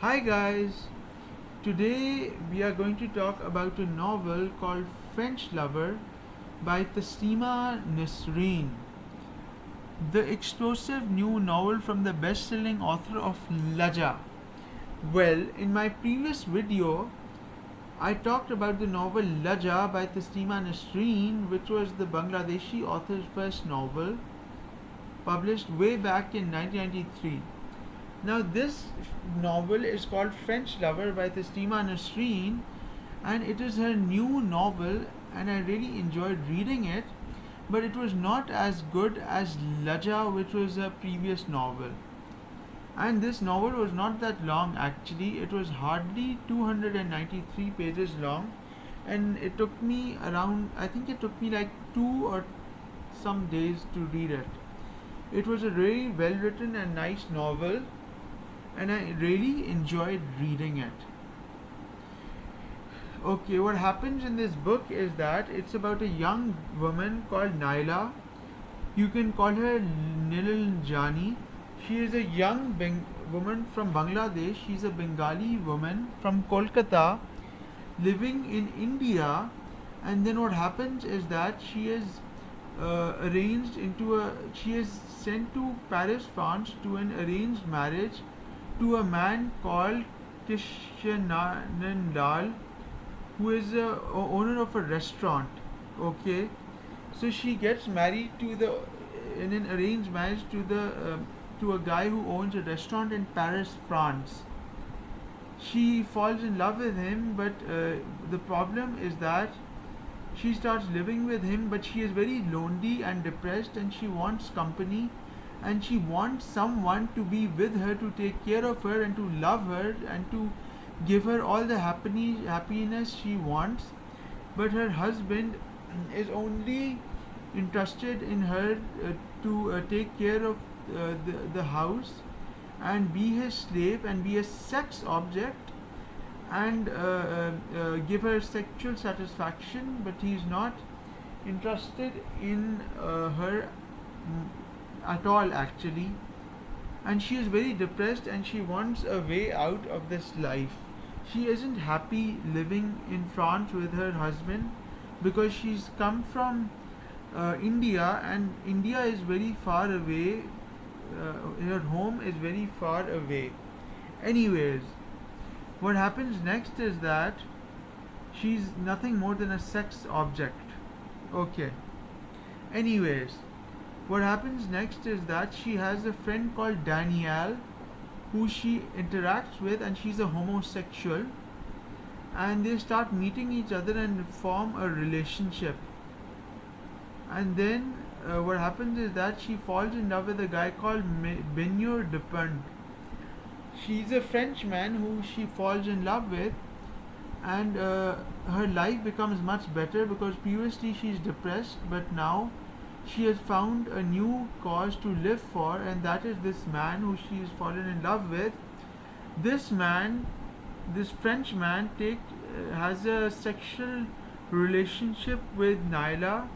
Hi guys, today we are going to talk about a novel called French Lover by Taslima Nasrin, the explosive new novel from the best selling author of Laja. Well, in my previous video, I talked about the novel Laja by Taslima Nasrin, which was the Bangladeshi author's first novel, published way back in 1993. Now, this novel is called French Lover by Taslima Nasreen, and it is her new novel, and I really enjoyed reading it. But it was not as good as Laja, which was her previous novel. And this novel was not that long actually, it was hardly 293 pages long, and it took me around, I think it took me like 2 or some days to read it. It was a very well written and nice novel, and I really enjoyed reading it. Okay, what happens in this book is that it's about a young woman called Naila. You can call her Nilal Jani. She is a young woman from Bangladesh. She's a Bengali woman from Kolkata living in India. And then what happens is that she is she is sent to Paris, France to an arranged marriage to a man called Kishanandal, who is a owner of a restaurant. Okay, so she gets married in an arranged marriage to a guy who owns a restaurant in Paris, France. She falls in love with him, but the problem is that she starts living with him, but she is very lonely and depressed, and she wants company, and she wants someone to be with her, to take care of her and to love her and to give her all the happiness she wants. But her husband is only interested in her to take care of the house and be his slave and be a sex object, and give her sexual satisfaction, but he is not interested in her at all actually. And she is very depressed and she wants a way out of this life. She isn't happy living in France with her husband because she's come from India, and India is very far away. Her home is very far away. Anyways, what happens next is that she's nothing more than a sex object. Okay. Anyways, what happens next is that she has a friend called Danielle who she interacts with, and she's a homosexual, and they start meeting each other and form a relationship. And then what happens is that she falls in love with a guy called Benoit Dupont. She's a Frenchman who she falls in love with, and her life becomes much better because previously she's depressed, but now she has found a new cause to live for, and that is this man who she has fallen in love with. This man, this French man, has a sexual relationship with Naila,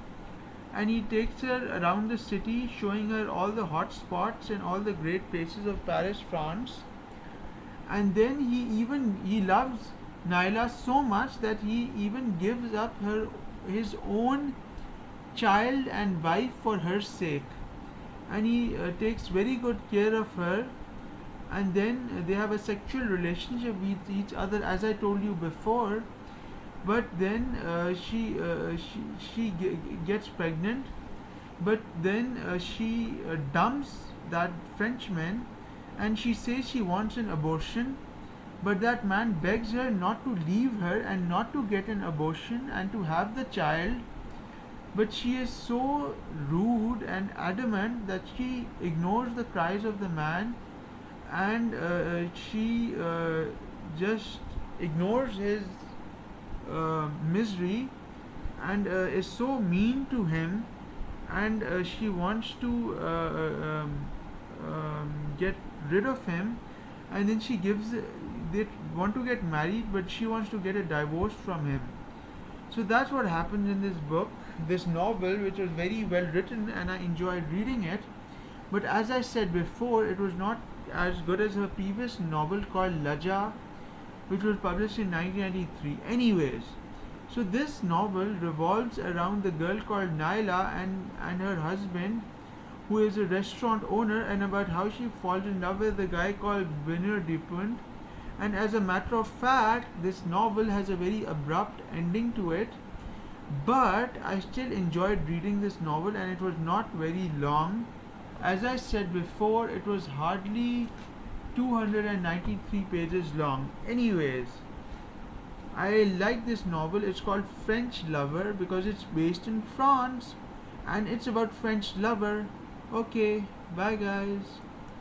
and he takes her around the city, showing her all the hot spots and all the great places of Paris, France. And then he loves Naila so much that he even gives up his own child and wife for her sake, and he takes very good care of her. And then they have a sexual relationship with each other, as I told you before. But then she gets pregnant, but then she dumps that Frenchman, and she says she wants an abortion, but that man begs her not to leave her and not to get an abortion and to have the child. But she is so rude and adamant that she ignores the cries of the man, and she just ignores his misery, and is so mean to him. And she wants to get rid of him, and then they want to get married, but she wants to get a divorce from him. So that's what happens in this book, this novel, which was very well written and I enjoyed reading it. But as I said before, it was not as good as her previous novel called Laja, which was published in 1993. Anyways, so this novel revolves around the girl called Naila and her husband, who is a restaurant owner, and about how she falls in love with a guy called Vinir Dipund. And as a matter of fact, this novel has a very abrupt ending to it, but I still enjoyed reading this novel, and it was not very long. As I said before, it was hardly 293 pages long. Anyways, I like this novel. It's called French Lover because it's based in France and it's about French lover. Okay, bye guys.